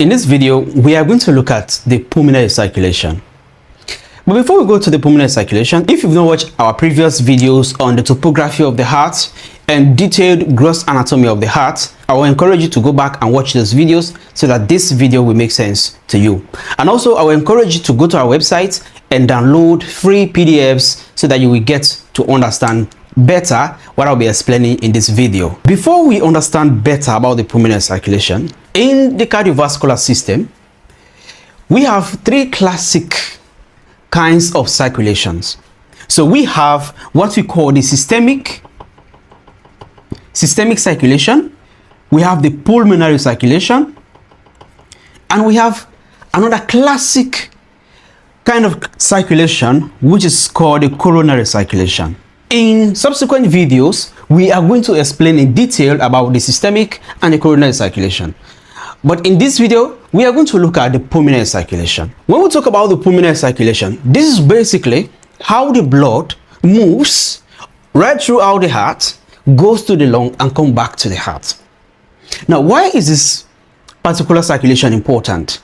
In this video, we are going to look at the pulmonary circulation. But before we go to the pulmonary circulation, if you've not watched our previous videos on the topography of the heart and detailed gross anatomy of the heart, I will encourage you to go back and watch those videos so that this video will make sense to you. And also, I will encourage you to go to our website and download free PDFs so that you will get to understand better what I'll be explaining in this video. Before we understand better about the pulmonary circulation, in the cardiovascular system, we have three classic kinds of circulations. So we have what we call the systemic circulation, we have the pulmonary circulation, and we have another classic kind of circulation which is called the coronary circulation. In subsequent videos, we are going to explain in detail about the systemic and the coronary circulation. But in this video, we are going to look at the pulmonary circulation. When we talk about the pulmonary circulation, this is basically how the blood moves right throughout the heart, goes to the lung and come back to the heart. Now, why is this particular circulation important?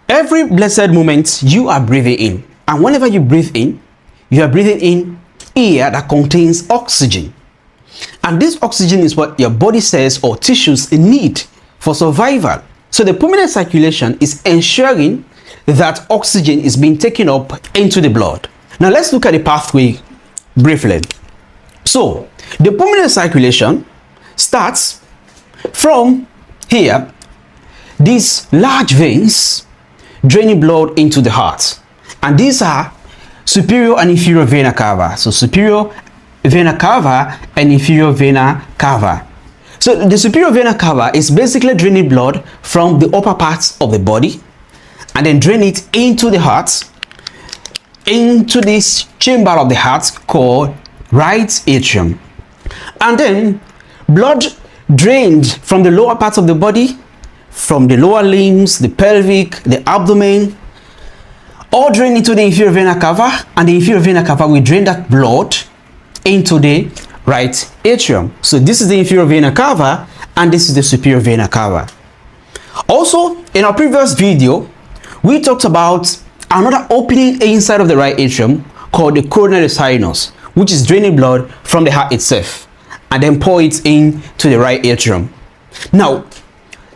Every blessed moment you are breathing in, and whenever you breathe in, you are breathing in air that contains oxygen. And this oxygen is what your body cells or tissues need for survival. So the pulmonary circulation is ensuring that oxygen is being taken up into the blood. Now let's look at the pathway briefly. So the pulmonary circulation starts from here, these large veins draining blood into the heart, and these are superior and inferior vena cava. So superior vena cava and inferior vena cava. So the superior vena cava is basically draining blood from the upper parts of the body and then drain it into the heart, into this chamber of the heart called right atrium. And then blood drained from the lower parts of the body, from the lower limbs, the pelvic, the abdomen, all drain into the inferior vena cava, and the inferior vena cava will drain that blood into the right atrium. So this is the inferior vena cava and this is the superior vena cava. Also, in our previous video, we talked about another opening inside of the right atrium called the coronary sinus, which is draining blood from the heart itself and then pour it into the right atrium. Now,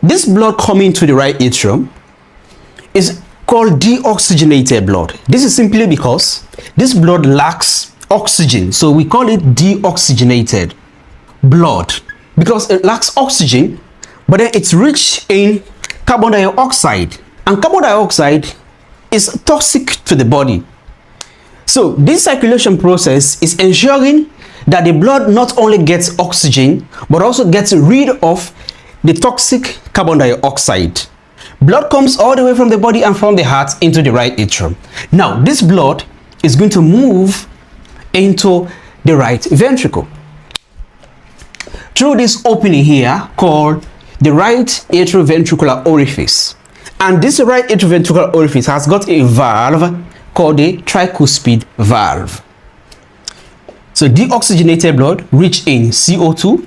this blood coming to the right atrium is called deoxygenated blood. This is simply because this blood lacks oxygen, so we call it deoxygenated blood because it lacks oxygen, but then it's rich in carbon dioxide, and carbon dioxide is toxic to the body. So this circulation process is ensuring that the blood not only gets oxygen but also gets rid of the toxic carbon dioxide. Blood comes all the way from the body and from the heart into the right atrium. Now this blood is going to move into the right ventricle through this opening here called the right atrioventricular orifice. And this right atrioventricular orifice has got a valve called the tricuspid valve. So deoxygenated blood rich in CO2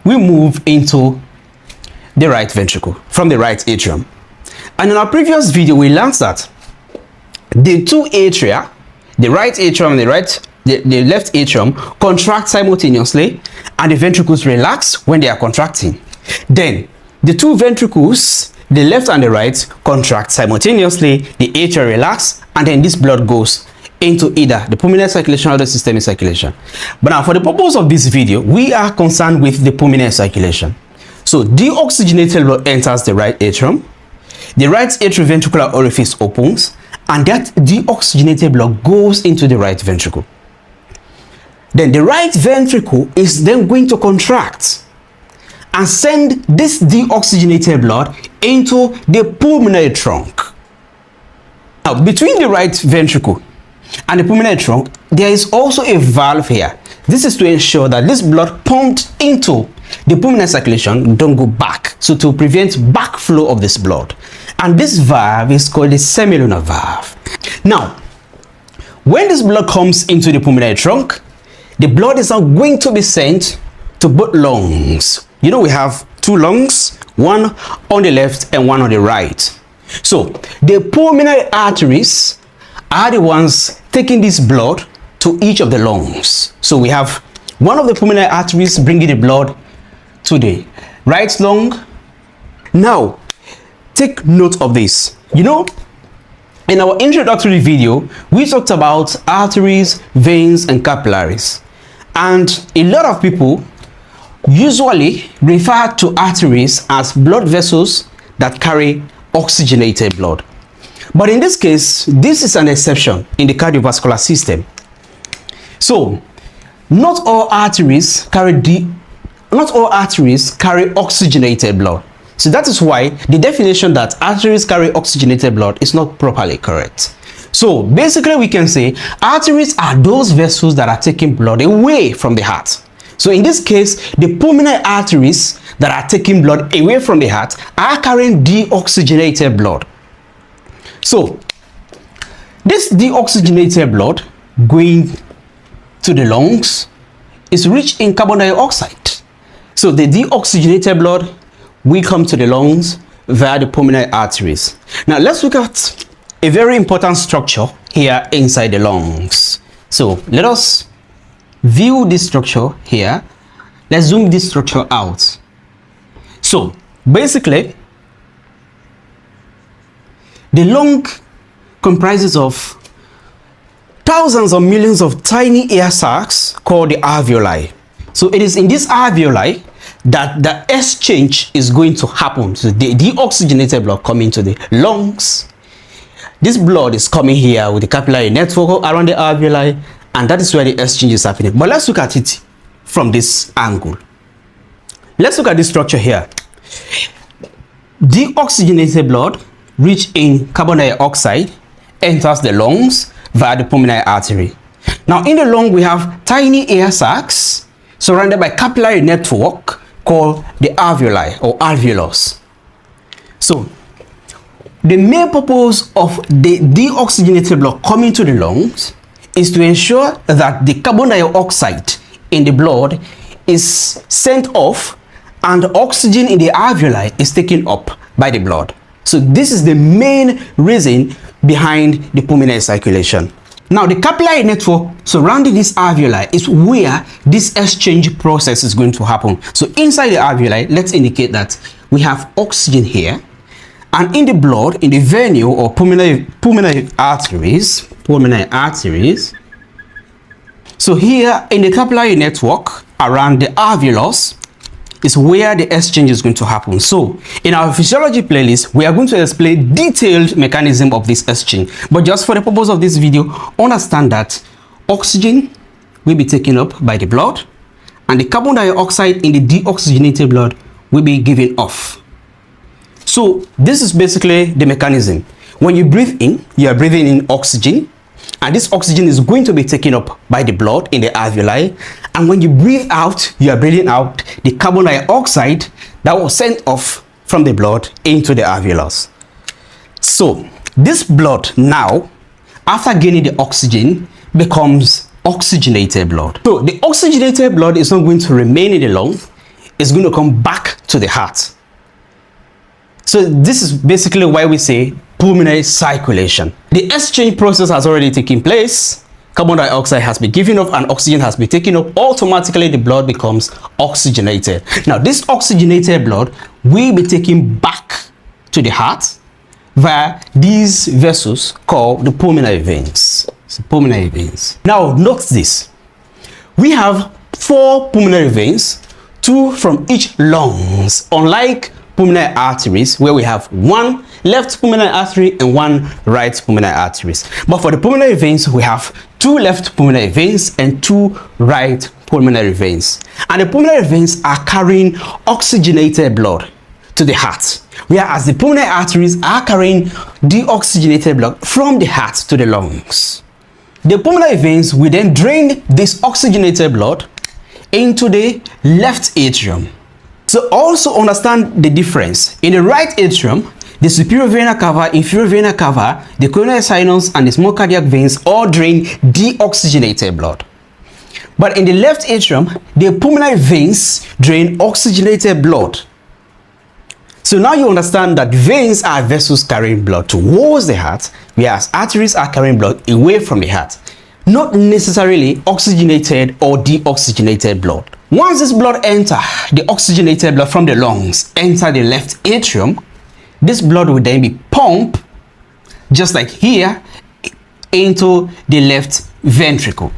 will move into the right ventricle from the right atrium. And in our previous video, we learned that the two atria, the right atrium and the left atrium, contract simultaneously, and the ventricles relax when they are contracting. Then the two ventricles, the left and the right, contract simultaneously, the atria relax, and then this blood goes into either the pulmonary circulation or the systemic circulation. But now, for the purpose of this video, we are concerned with the pulmonary circulation. So deoxygenated blood enters the right atrium, the right atrioventricular orifice opens, and that deoxygenated blood goes into the right ventricle. Then the right ventricle is then going to contract and send this deoxygenated blood into the pulmonary trunk. Now, between the right ventricle and the pulmonary trunk, there is also a valve here. This is to ensure that this blood pumped into the pulmonary circulation don't go back, so to prevent backflow of this blood. And this valve is called the semilunar valve. Now, when this blood comes into the pulmonary trunk, the blood is now going to be sent to both lungs. You know, we have two lungs, one on the left and one on the right. So the pulmonary arteries are the ones taking this blood to each of the lungs. So we have one of the pulmonary arteries bringing the blood to the right lung. Now take note of this. You know, in our introductory video, we talked about arteries, veins, and capillaries. And a lot of people usually refer to arteries as blood vessels that carry oxygenated blood. But in this case, this is an exception in the cardiovascular system. So, not all arteries carry oxygenated blood. So that is why the definition that arteries carry oxygenated blood is not properly correct. So basically we can say arteries are those vessels that are taking blood away from the heart. So in this case, the pulmonary arteries that are taking blood away from the heart are carrying deoxygenated blood. So this deoxygenated blood going to the lungs is rich in carbon dioxide. So the deoxygenated blood will come to the lungs via the pulmonary arteries. Now let's look at a very important structure here inside the lungs. So let us view this structure here. Let's zoom this structure out. So basically, the lung comprises of thousands or millions of tiny air sacs called the alveoli. So it is in this alveoli that the exchange is going to happen. So the deoxygenated blood coming to the lungs. This blood is coming here with the capillary network around the alveoli, and that is where the exchange is happening. But let's look at it from this angle. Let's look at this structure here. Deoxygenated blood, rich in carbon dioxide, enters the lungs via the pulmonary artery. Now in the lung, we have tiny air sacs surrounded by capillary network called the alveoli or alveolus. So the main purpose of the deoxygenated blood coming to the lungs is to ensure that the carbon dioxide in the blood is sent off and the oxygen in the alveoli is taken up by the blood. So this is the main reason behind the pulmonary circulation. Now the capillary network surrounding this alveoli is where this exchange process is going to happen. So inside the alveoli, let's indicate that we have oxygen here, and in the blood, in the venule or pulmonary arteries. So here in the capillary network around the alveolus is where the exchange is going to happen. So in our physiology playlist, we are going to explain detailed mechanism of this exchange. But just for the purpose of this video, understand that oxygen will be taken up by the blood, and the carbon dioxide in the deoxygenated blood will be given off. So this is basically the mechanism. When you breathe in, you are breathing in oxygen, and this oxygen is going to be taken up by the blood in the alveoli. And when you breathe out, you are breathing out the carbon dioxide that was sent off from the blood into the alveolus. So this blood now, after gaining the oxygen, becomes oxygenated blood. So the oxygenated blood is not going to remain in the lung, it's going to come back to the heart. So this is basically why we say pulmonary circulation. The exchange process has already taken place. Carbon dioxide has been given off and oxygen has been taken up. Automatically the blood becomes oxygenated. Now this oxygenated blood will be taken back to the heart via these vessels called the pulmonary veins. So pulmonary veins. Now note this. We have 4 pulmonary veins, 2 from each lungs, unlike pulmonary arteries where we have 1 left pulmonary artery and 1 right pulmonary arteries. But for the pulmonary veins, we have 2 left pulmonary veins and 2 right pulmonary veins. And the pulmonary veins are carrying oxygenated blood to the heart, whereas the pulmonary arteries are carrying deoxygenated blood from the heart to the lungs. The pulmonary veins will then drain this oxygenated blood into the left atrium. So also understand the difference. In the right atrium, the superior vena cava, inferior vena cava, the coronary sinus, and the small cardiac veins all drain deoxygenated blood. But in the left atrium, the pulmonary veins drain oxygenated blood So now you understand that veins are vessels carrying blood towards the heart, whereas arteries are carrying blood away from the heart. Not necessarily oxygenated or deoxygenated blood. Once this blood enters, the oxygenated blood from the lungs enter the left atrium, this blood will then be pumped, just like here, into the left ventricle.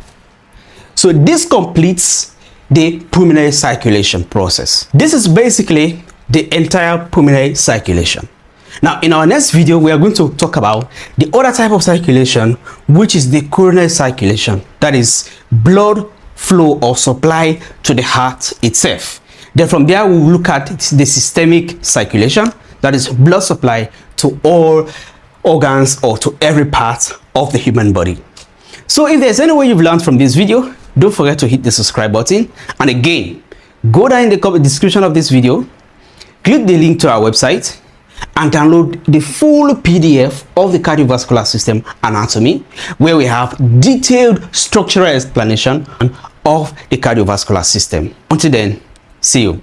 So this completes the pulmonary circulation process. This is basically the entire pulmonary circulation. Now, in our next video, we are going to talk about the other type of circulation, which is the coronary circulation. That is blood flow or supply to the heart itself. Then from there, we'll look at the systemic circulation. That is blood supply to all organs or to every part of the human body. So if there's any way you've learned from this video, don't forget to hit the subscribe button. And again, go down in the description of this video, click the link to our website, and download the full PDF of the cardiovascular system anatomy, where we have detailed structural explanation of the cardiovascular system. Until then, see you.